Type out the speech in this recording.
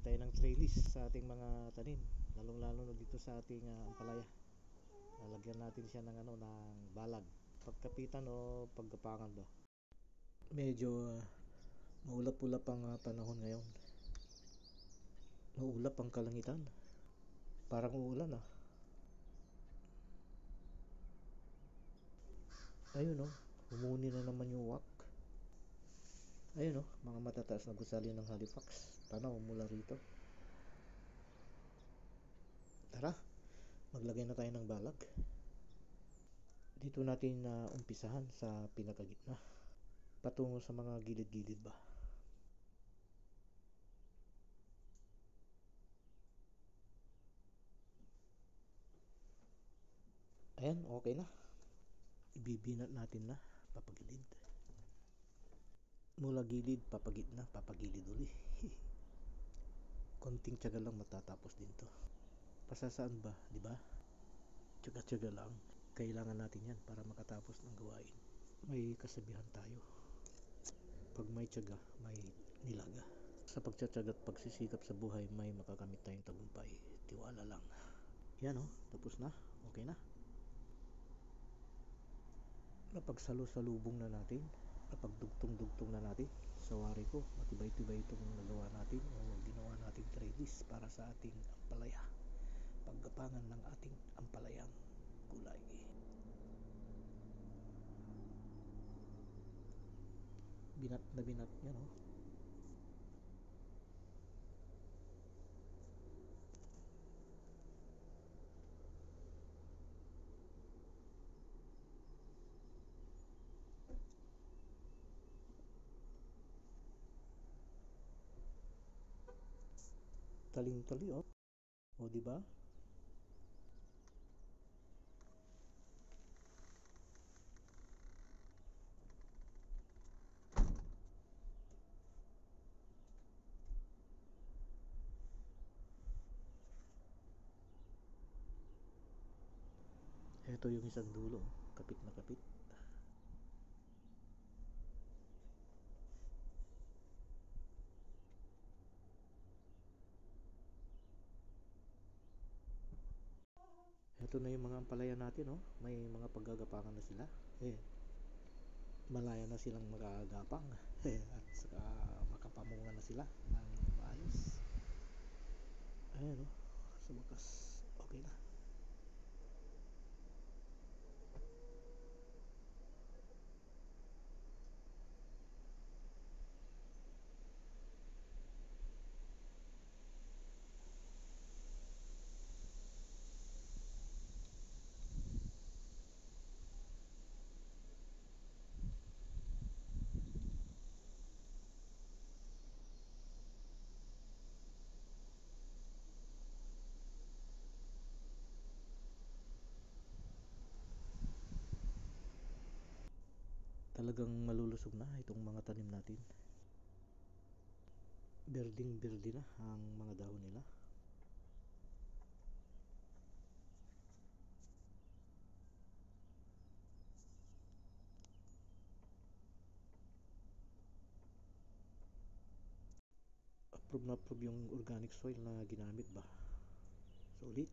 Maglagay tayo ng trellis sa ating mga tanim, lalong lalo na dito sa ating ampalaya. Lalagyan natin siya ng ng balag, pagkapitan o paggapangan ba. Medyo maulap-ulap ang panahon ngayon. Maulap ang kalangitan, parang uulan Ayun humuni na naman yung wak. Ayun mga matataas na gusali ng Halifax, tanaw mula rito. Tara, maglagay na tayo ng balag. Dito natin umpisahan sa pinakagitna, patungo sa mga gilid-gilid ba. Ayan, okay na. Ibibinat natin na papagilid. Mula gilid, papagitna, papagilid uli. Konting tiyaga lang matatapos din to. Pasasaan ba, di ba? Tiyaga-tiyaga lang. Kailangan natin yan para makatapos ng gawain. May kasabihan tayo, pag may tiyaga, may nilaga. Sa pagtsatsaga at pagsisikap sa buhay, may makakamit tayong tagumpay. Tiwala lang. Yan tapos na. Okay na. Napagsalo-salubong na natin, napagdugtong-dugtong na natin sa wari ko. Matibay-tibay itong nagawa natin o ginawa nating trellis para sa ating ampalaya, paggapangan ng ating ampalayang gulay. Binat na binat yan taling-tali o di ba? Ito yung isang dulo, kapit na kapit. Ito na yung mga ampalaya natin may mga paggagapangan na sila. Malaya na silang magagapang at saka makapamunga na sila ng maayos. Ayan sa wakas, okay na. Talagang malulusog na itong mga tanim natin. Berding-berde na ang mga dahon nila. Approve na approve yung organic soil na ginamit ba. So ulit,